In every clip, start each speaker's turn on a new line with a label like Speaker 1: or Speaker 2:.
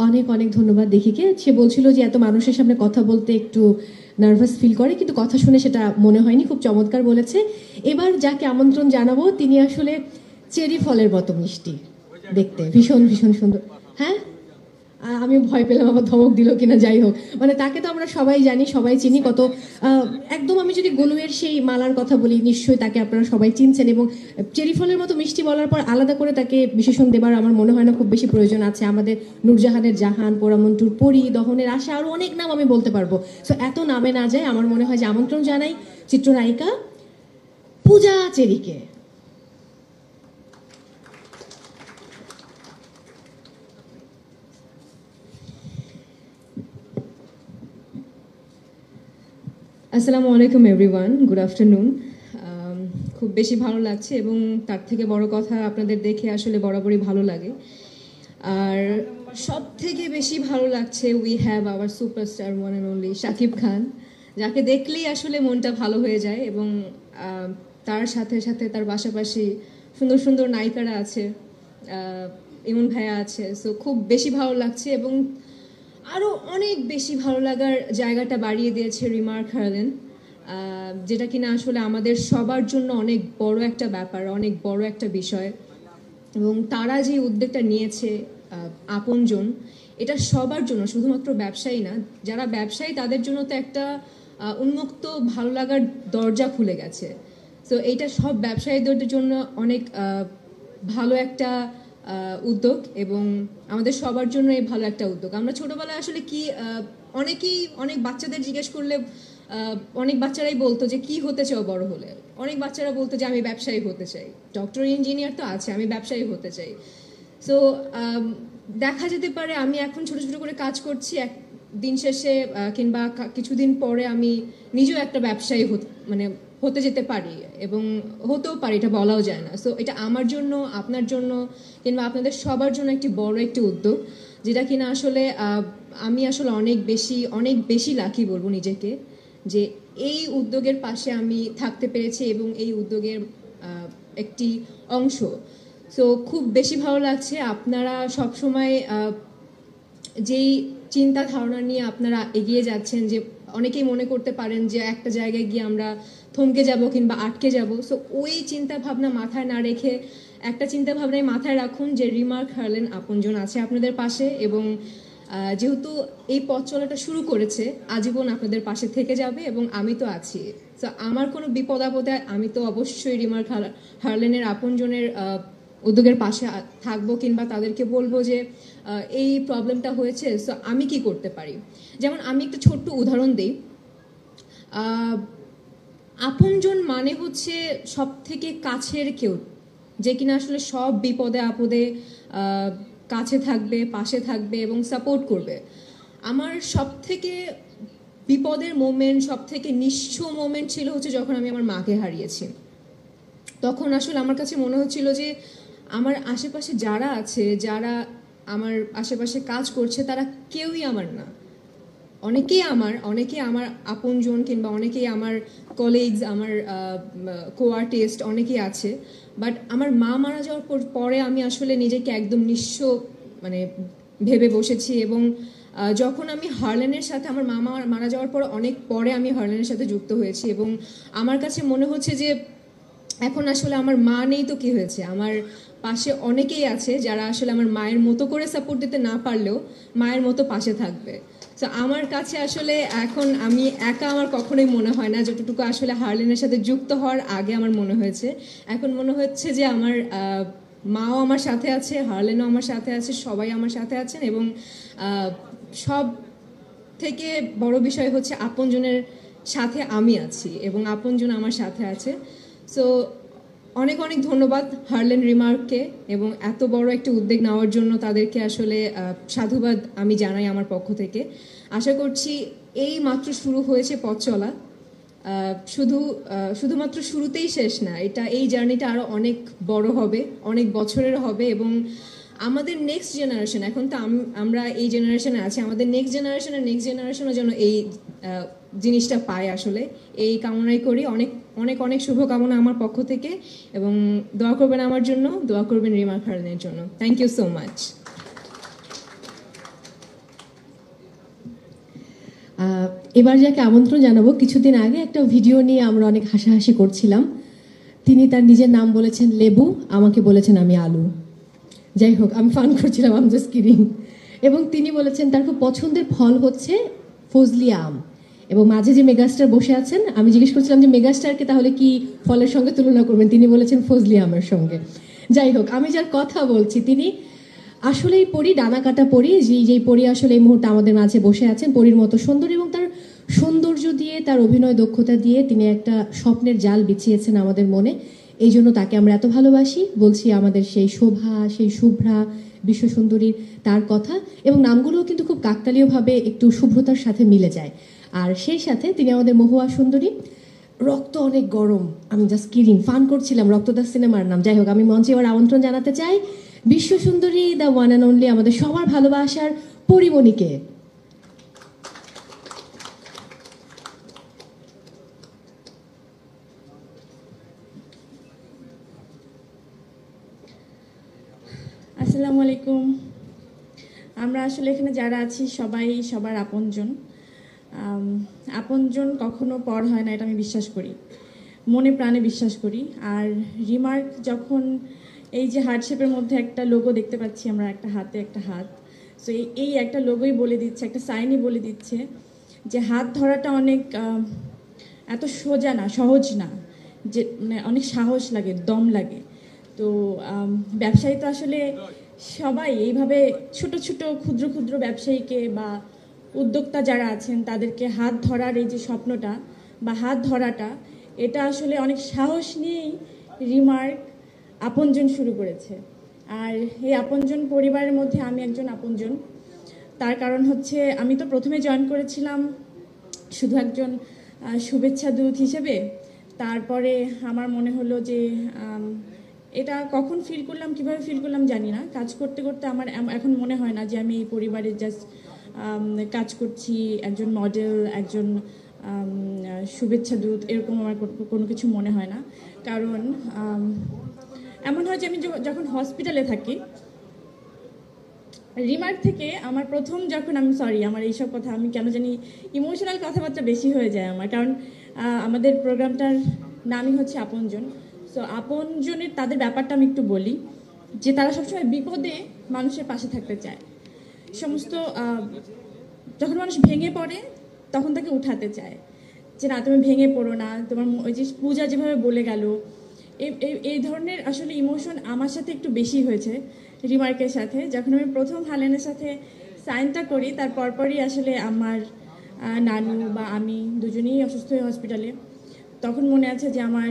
Speaker 1: অনেক অনেক ধন্যবাদ দেখিকে। সে বলছিল যে এত মানুষের সামনে কথা বলতে একটু নার্ভাস ফিল করে, কিন্তু কথা শুনে সেটা মনে হয়নি। খুব চমৎকার বলেছে। এবার যাকে আমন্ত্রণ জানাবো তিনি আসলে চেরি ফলের মতো মিষ্টি দেখতে, ভীষণ ভীষণ সুন্দর। হ্যাঁ, আমি ভয় পেলাম আবার ধমক দিল কিনা, যাই হোক। মানে তাকে তো আমরা সবাই জানি, সবাই চিনি কত একদম। আমি যদি গলুয়ের সেই মালার কথা বলি, নিশ্চয়ই তাকে আপনারা সবাই চিনছেন। এবং চেরি ফলের মতো মিষ্টি বলার পর আলাদা করে তাকে বিশেষণ দেবার আমার মনে হয় না খুব বেশি প্রয়োজন আছে। আমাদের নূরজাহানের জাহান, পোড়ামন্টুর পরি, দহনের আশা, আরও অনেক নাম আমি বলতে পারবো। সো এত নামে না যায়, আমার মনে হয় যে আমন্ত্রণ জানাই চিত্রনায়িকা পূজা চেরিকে।
Speaker 2: আসসালামু আলাইকুম এভরিওয়ান, গুড আফটারনুন। খুব বেশি ভালো লাগছে এবং তার থেকে বড় কথা আপনাদের দেখে আসলে বরাবরই ভালো লাগে। আর সব থেকে বেশি ভালো লাগছে we have our superstar one and only Shakib Khan, যাকে দেখলেই আসলে মনটা ভালো হয়ে যায়। এবং তার সাথে সাথে তার পাশাপাশি সুন্দর সুন্দর নায়িকারা আছে, ইমন ভাইয়া আছে। সো খুব বেশি ভালো লাগছে এবং আরও অনেক বেশি ভালো লাগার জায়গাটা বাড়িয়ে দিয়েছে রিমার্ক হারলেন, যেটা কিনা আসলে আমাদের সবার জন্য অনেক বড় একটা ব্যাপার, অনেক বড় একটা বিষয়। এবং তারা যে উদ্যোগটা নিয়েছে আপনজন, এটা সবার জন্য, শুধুমাত্র ব্যবসায়ী না, যারা ব্যবসায়ী তাদের জন্য তো একটা উন্মুক্ত ভালো লাগার দরজা খুলে গেছে। সো এইটা সব ব্যবসায়ীদের জন্য অনেক ভালো একটা উদ্যোগ এবং আমাদের সবার জন্য এই ভালো একটা উদ্যোগ। আমরা ছোটবেলায় আসলে কি অনেকেই, অনেক বাচ্চাদের জিজ্ঞেস করলে অনেক বাচ্চারাই বলতো যে কি হতে চাও বড় হলে। অনেক বাচ্চারা বলতো যে আমি ব্যবসায়ী হতে চাই, ডক্টর ইঞ্জিনিয়ার তো আছে, আমি ব্যবসায়ী হতে চাই। সো দেখা যেতে পারে আমি এখন ছোট ছোট করে কাজ করছি, এক দিন শেষে কিংবা কিছুদিন পরে আমি নিজেও একটা ব্যবসায়ী মানে হতে যেতে পারি এবং হতেও পারি, এটা বলাও যায় না। সো এটা আমার জন্য, আপনার জন্য কিংবা আপনাদের সবার জন্য একটি বড় একটি উদ্যোগ, যেটা কিনা আসলে আমি আসলে অনেক বেশি লাকি বলবো নিজেকে, যে এই উদ্যোগের পাশে আমি থাকতে পেরেছি এবং এই উদ্যোগের একটি অংশ। সো খুব বেশি ভালো লাগছে। আপনারা সবসময় যেই চিন্তা ধারণা নিয়ে আপনারা এগিয়ে যাচ্ছেন, যে অনেকেই মনে করতে পারেন যে একটা জায়গায় গিয়ে আমরা থমকে যাব কিংবা আটকে যাব। সো ওই চিন্তা ভাবনা মাথায় না রেখে একটা চিন্তা ভাবনায় মাথায় রাখুন যে রিমার্ক হারলেন আপনজন আছে আপনাদের পাশে, এবং যেহেতু এই পথ চলাটা শুরু করেছে, আজীবন আপনাদের পাশে থেকে যাবে এবং আমি তো আছি। সো আমার কোনো বিপদ আপদে আমি তো অবশ্যই রিমার্ক হারলেনের আপনজনের উদ্যোগের পাশে থাকবো কিংবা তাদেরকে বলবো যে এই প্রবলেমটা হয়েছে, সো আমি কি করতে পারি। যেমন আমি একটা ছোট্ট উদাহরণ দিই। আপনজন মানে হচ্ছে সব থেকে কাছের কেউ, যে কিনা আসলে সব বিপদে আপদে কাছে থাকবে, পাশে থাকবে এবং সাপোর্ট করবে। আমার সব থেকে বিপদের মোমেন্ট, সব থেকে নিঃস্ব মোমেন্ট ছিল হচ্ছে যখন আমি আমার মাকে হারিয়েছি। তখন আসলে আমার কাছে মনে হচ্ছিল যে আমার আশেপাশে যারা আছে, যারা আমার আশেপাশে কাজ করছে, তারা কেউই আমার না। অনেকেই আমার আপনজন কিংবা অনেকেই আমার কলিগস, আমার কো আর্টিস্ট অনেকেই আছে। বাট আমার মা মারা যাওয়ার পরে আমি আসলে নিজেকে একদম নিঃস্ব মানে ভেবে বসেছি। এবং যখন আমি হারলেনের সাথে, আমার মা মারা যাওয়ার পর অনেক পরে আমি হারলেনের সাথে যুক্ত হয়েছি, এবং আমার কাছে মনে হচ্ছে যে এখন আসলে আমার মা নেই তো কি হয়েছে, আমার পাশে অনেকেই আছে যারা আসলে আমার মায়ের মতো করে সাপোর্ট দিতে না পারলেও মায়ের মতো পাশে থাকবে। তো আমার কাছে আসলে এখন আমি একা আমার কখনোই মনে হয় না, যতটুকু আসলে হারলেনের সাথে যুক্ত হওয়ার আগে আমার মনে হয়েছে। এখন মনে হচ্ছে যে আমার মাও আমার সাথে আছে, হারলেনও আমার সাথে আছে, সবাই আমার সাথে আছেন। এবং সব থেকে বড় বিষয় হচ্ছে আপনজনের সাথে আমি আছি এবং আপনজন আমার সাথে আছে। সো অনেক অনেক ধন্যবাদ হারলেন রিমার্ককে, এবং এত বড় একটা উদ্যোগ নেওয়ার জন্য তাদেরকে আসলে সাধুবাদ আমি জানাই আমার পক্ষ থেকে। আশা করছি এই মাত্র শুরু হয়েছে পথ চলা, শুধুমাত্র শুরুতেই শেষ না, এই জার্নিটা আরও অনেক বড় হবে, অনেক বছরের হবে। এবং আমাদের নেক্সট জেনারেশন, এখন তো আমরা এই জেনারেশনে আছি, আমাদের নেক্সট জেনারেশনের জন্য এই জিনিসটা পায় আসলে, এই কামনাই করি। অনেক অনেক অনেক শুভকামনা আমার পক্ষ থেকে, এবং দোয়া করবেন আমার জন্য, দোয়া করবেন রিমার্ক হারলেনের জন্য। Thank you so much.
Speaker 1: এবার যাকে আমন্ত্রণ জানাবো, কিছুদিন আগে একটা ভিডিও নিয়ে আমরা অনেক হাসাহাসি করছিলাম। তিনি তার নিজের নাম বলেছেন লেবু, আমাকে বলেছেন আমি আলু। যাই হোক, আমি ফান করছিলাম, আম জাস্ট কিডিং। এবং তিনি বলেছেন তার খুব পছন্দের ফল হচ্ছে ফজলি আম। এবং মাঝে যে মেগাস্টার বসে আছেন, আমি জিজ্ঞেস করছিলাম যে মেগাস্টারকে তাহলে কি ফলের সঙ্গে তুলনা করবেন, তিনি বলেছেন ফজলি আমের সঙ্গে। যাই হোক, আমি যার কথা বলছি তিনি আসলেই পরী, ডানা কাটা পরী, যেই পরী আসলে এই মুহূর্তে আমাদের মাঝে বসে আছেন, পরীর মতো সুন্দর। এবং তার সৌন্দর্য দিয়ে, তার অভিনয় দক্ষতা দিয়ে তিনি একটা স্বপ্নের জাল বিছিয়েছেন আমাদের মনে। এই জন্য তাকে আমরা এত ভালোবাসি। বলছি আমাদের সেই শোভা, সেই শুভ্রা, বিশ্বসুন্দরীর তার কথা। এবং নামগুলোও কিন্তু খুব কাকতালীয়ভাবে একটু শুভ্রতার সাথে মিলে যায়। আর সেই সাথে তিনি আমাদের মহুয়া সুন্দরী। রক্ত অনেক গরম, আমি জাস্ট কিডিং, ফান করছিলাম, রক্তদাস সিনেমার নাম। যাই হোক, আমি মঞ্চে এবার আমন্ত্রণ জানাতে চাই বিশ্বসুন্দরী, দ্য ওয়ান অ্যান্ড অনলি, আমাদের সবার ভালোবাসার পরিমণিকে।
Speaker 3: আসসালামু আলাইকুম। আমরা আসলে এখানে যারা আছি সবাই সবার আপনজন। আপনজন কখনো পর হয় না, এটা আমি বিশ্বাস করি, মনে প্রাণে বিশ্বাস করি। আর রিমার্ক যখন এই যে হার্ট শেপের মধ্যে একটা লোগো দেখতে পাচ্ছি আমরা, একটা হাতে একটা হাত, সো এই একটা লোগোই বলে দিচ্ছে, একটা সাইনই বলে দিচ্ছে যে হাত ধরাটা অনেক এত সোজা না, সহজ না, যে মানে অনেক সাহস লাগে, দম লাগে। তো ব্যবসায়ী তো আসলে সবাই এইভাবে ছোট ছোট ক্ষুদ্র ক্ষুদ্র ব্যবসায়ীকে বা উদ্যোক্তা যারা আছেন তাদেরকে হাত ধরার এই যে স্বপ্নটা বা হাত ধরাটা, এটা আসলে অনেক সাহস নিয়েই রিমার্ক আপনজন শুরু করেছে। আর এই আপনজন পরিবারের মধ্যে আমি একজন আপনজন। তার কারণ হচ্ছে আমি তো প্রথমে জয়েন করেছিলাম শুধু একজন শুভেচ্ছা দূত হিসেবে। তারপরে আমার মনে হলো যে এটা কখন ফিল করলাম, কিভাবে ফিল করলাম জানি না, কাজ করতে করতে আমার এখন মনে হয় না যে আমি এই পরিবারে জাস্ট কাজ করছি, একজন মডেল, একজন শুভেচ্ছা দূত, এরকম আমার কোনো কিছু মনে হয় না। কারণ এমন হয় যে আমি যখন হসপিটালে থাকি, রিমার্ক থেকে আমার প্রথম যখন আমি আমার এইসব কথা আমি কেন জানি ইমোশনাল কথাবার্তা বেশি হয়ে যায় আমার, কারণ আমাদের প্রোগ্রামটার নামই হচ্ছে আপনজন। সো আপনজনের তাদের ব্যাপারটা আমি একটু বলি, যে তারা সবসময় বিপদে মানুষের পাশে থাকতে চায়। সমস্ত যখন মানুষ ভেঙে পড়ে তখন তাকে উঠাতে চায়, যে না তুমি ভেঙে পড়ো না, তোমার ওই যে পূজা যেভাবে বলে গেল, এই ধরনের আসলে ইমোশন আমার সাথে একটু বেশি হয়েছে রিমার্কের সাথে। যখন আমি প্রথম হালেনের সাথে সাইনটা করি তার পরপরই আসলে আমার নানু বা আমি দুজনেই অসুস্থ হয়ে হসপিটালে। তখন মনে আছে যে আমার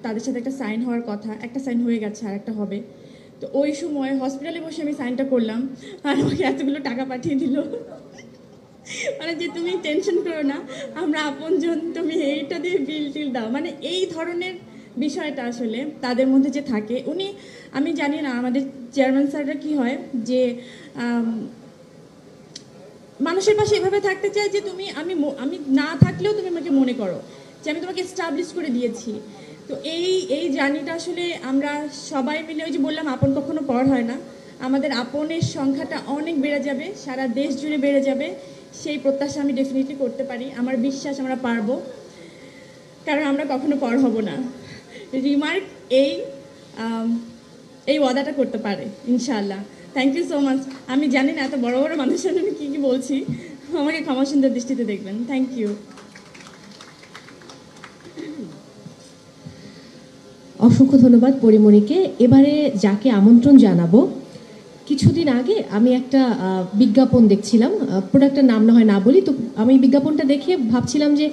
Speaker 3: তাদের সাথে একটা সাইন হওয়ার কথা, একটা সাইন হয়ে গেছে আর একটা হবে। তো ওই সময় হসপিটালে বসে আমি সাইনটা করলাম আর আমাকে এতগুলো টাকা পাঠিয়ে দিল, মানে যে তুমি টেনশন করো না, আমরা আপনজন, তুমি এইটা দিয়ে বিল টিল দাও। মানে এই ধরনের বিষয়টা আসলে তাদের মধ্যে যে থাকে, উনি, আমি জানি না আমাদের চেয়ারম্যান স্যাররা কি হয়, যে মানুষের পাশে এভাবে থাকতে চায় যে তুমি আমি না থাকলেও তুমি আমাকে মনে করো, যে আমি তোমাকে এস্টাবলিশ করে দিয়েছি। তো এই জার্নিটা আসলে আমরা সবাই মিলে, ওই যে বললাম আপন কখনো পর হয় না, আমাদের আপনের সংখ্যাটা অনেক বেড়ে যাবে, সারা দেশ জুড়ে বেড়ে যাবে, সেই প্রত্যাশা আমি ডেফিনেটলি করতে পারি। আমার বিশ্বাস আমরা পারবো, কারণ আমরা কখনো পর হব না। রিমার্ক এই ওয়াদাটা করতে পারে ইনশাআল্লাহ। Thank you so much. আমি জানি না এত বড় বড় মানুষের আমি কী কী বলছি, আমাকে ক্ষমা সুন্দর দৃষ্টিতে দেখবেন। Thank you.
Speaker 1: অসংখ্য ধন্যবাদ পরিমণিকে। এবারে যাকে আমন্ত্রণ জানাবো, কিছুদিন আগে আমি একটা বিজ্ঞাপন দেখছিলাম, প্রোডাক্টের নাম না হয় না বলি, তো আমি বিজ্ঞাপনটা দেখে ভাবছিলাম যে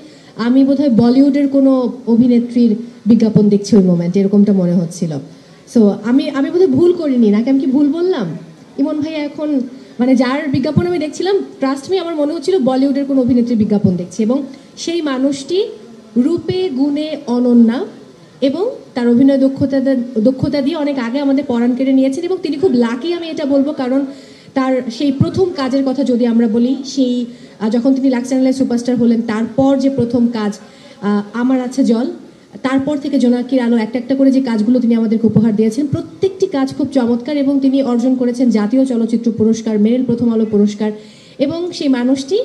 Speaker 1: আমি বোধহয় বলিউডের কোনো অভিনেত্রীর বিজ্ঞাপন দেখছি ওই মোমেন্টে, এরকমটা মনে হচ্ছিল। সো আমি বোধহয় ভুল করিনি, নাকি আমি কি ভুল বললাম? ইমন ভাইয়া এখন মানে যার বিজ্ঞাপন আমি দেখছিলাম, ট্রাস্ট মি, আমার মনে হচ্ছিল বলিউডের কোনো অভিনেত্রীর বিজ্ঞাপন দেখছি। এবং সেই মানুষটি রূপে গুণে অনন্যা এবং তার অভিনয় দক্ষতা দিয়ে অনেক আগে আমাদের পরাণ কেড়ে নিয়েছেন। এবং তিনি খুব লাকি, আমি এটা বলবো, কারণ তার সেই প্রথম কাজের কথা যদি আমরা বলি, সেই যখন তিনি লাক্স চ্যানেলের সুপারস্টার হলেন, তারপর যে প্রথম কাজ আমার আছে জল, তারপর থেকে জোনাকির আলো, একটা একটা করে যে কাজগুলো তিনি আমাদেরকে উপহার দিয়েছেন, প্রত্যেকটি কাজ খুব চমৎকার। এবং তিনি অর্জন করেছেন জাতীয় চলচ্চিত্র পুরস্কার, মেরিল প্রথম আলো পুরস্কার। এবং সেই মানুষটি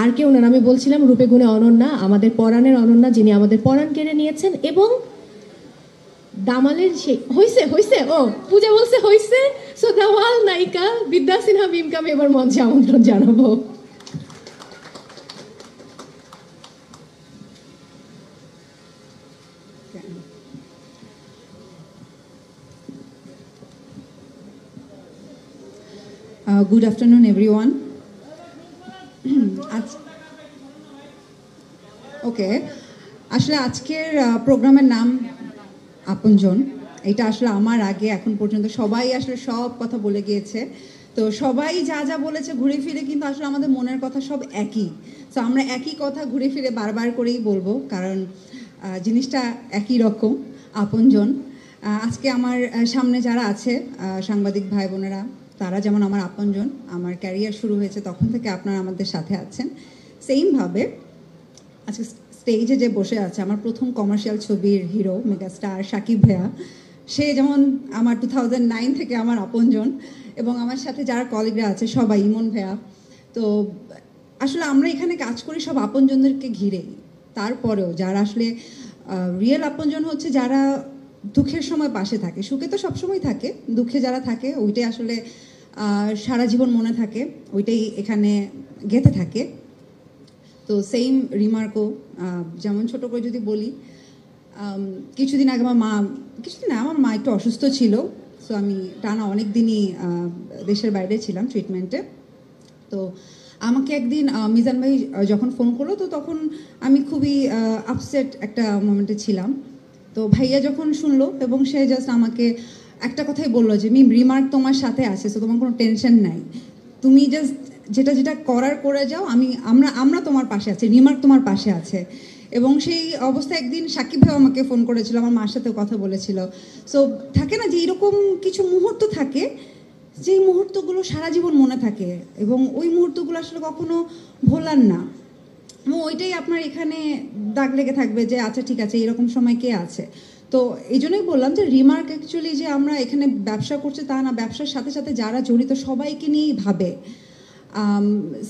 Speaker 1: আর কেউ না, আমি বলছিলাম রূপে গুণে অনন্যা, আমাদের পরাণের অনন্যা, যিনি আমাদের পরাণ কেড়ে নিয়েছেন। এবং দামালের সেই হইছে হইছে ও পূজা বলছে হইছে, সো দামাল নায়িকা বিদ্যা সিনহা মিমকে আমি এবার মঞ্চে আমন্ত্রণ জানাবো।
Speaker 4: Good afternoon, everyone. ওকে, আসলে আজকের প্রোগ্রামের নাম আপনজন। এটা আসলে আমার আগে এখন পর্যন্ত সবাই আসলে সব কথা বলে গিয়েছে। তো সবাই যা যা বলেছে ঘুরে ফিরে কিন্তু আসলে আমাদের মনের কথা সব একই। তো আমরা একই কথা ঘুরে ফিরে বারবার করেই বলবো, কারণ জিনিসটা একই রকম, আপনজন। আজকে আমার সামনে যারা আছে সাংবাদিক ভাই বোনেরা, তারা যেমন আমার আপনজন। আমার ক্যারিয়ার শুরু হয়েছে তখন থেকে আপনারা আমাদের সাথে আছেন। সেইমভাবে আজকে স্টেজে যে বসে আছে আমার প্রথম কমার্শিয়াল ছবির হিরো মেগাস্টার শাকিব ভাইয়া, সে যেমন আমার 2009 থেকে আমার আপনজন। এবং আমার সাথে যারা কলিগরা আছে সবাই, ইমন ভাইয়া। তো আসলে আমরা এখানে কাজ করি সব আপনজনদেরকে ঘিরে। তারপরেও যারা আসলে রিয়েল আপনজন হচ্ছে যারা দুঃখের সময় পাশে থাকে, সুখে তো সবসময় থাকে, দুঃখে যারা থাকে ওইটাই আসলে সারা জীবন মনে থাকে, ওইটাই এখানে গেঁথে থাকে। তো সেইম রিমার্কও, যেমন ছোট করে যদি বলি, কিছুদিন আগে আমার মা একটু অসুস্থ ছিল। সো আমি টানা অনেক দিনই দেশের বাইরে ছিলাম ট্রিটমেন্টে। তো আমাকে একদিন মিজান ভাই যখন ফোন করলো, তো তখন আমি খুবই আপসেট একটা মোমেন্টে ছিলাম। তো ভাইয়া যখন শুনলো এবং সে জাস্ট আমাকে একটা কথাই বললো যে রিমার্ক তোমার সাথে আছে, তো তোমার কোনো টেনশন নাই, তুমি জাস্ট যেটা যেটা করার করে যাও, আমরা তোমার পাশে আছি, রিমার্ক তোমার পাশে আছে। এবং সেই অবস্থায় একদিন সাকিব ভাই আমাকে ফোন করেছিল, আমার মার সাথেও কথা বলেছিল। সো থাকে না যে এরকম কিছু মুহূর্ত থাকে, যেই মুহূর্তগুলো সারা জীবন মনে থাকে এবং ওই মুহূর্তগুলো আসলে কখনো ভোলার না। এবং ওইটাই আপনার এখানে দাগ লেগে থাকবে যে আচ্ছা ঠিক আছে, এরকম সময় কে আছে। তো এই জন্যই বললাম যে রিমার্ক অ্যাকচুয়ালি যে আমরা এখানে ব্যবসা করছি তা না, ব্যবসার সাথে সাথে যারা জড়িত সবাইকে নিয়েই ভাবে।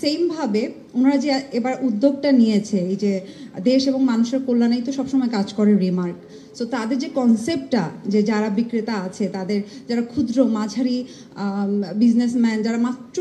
Speaker 4: সেইমভাবে ওনারা যে এবার উদ্যোগটা নিয়েছে, এই যে দেশ এবং মানুষের কল্যাণেই তো সবসময় কাজ করে রিমার্ক। সো তাদের যে কনসেপ্টটা, যে যারা বিক্রেতা আছে, তাদের যারা ক্ষুদ্র মাঝারি বিজনেসম্যান, যারা মাত্র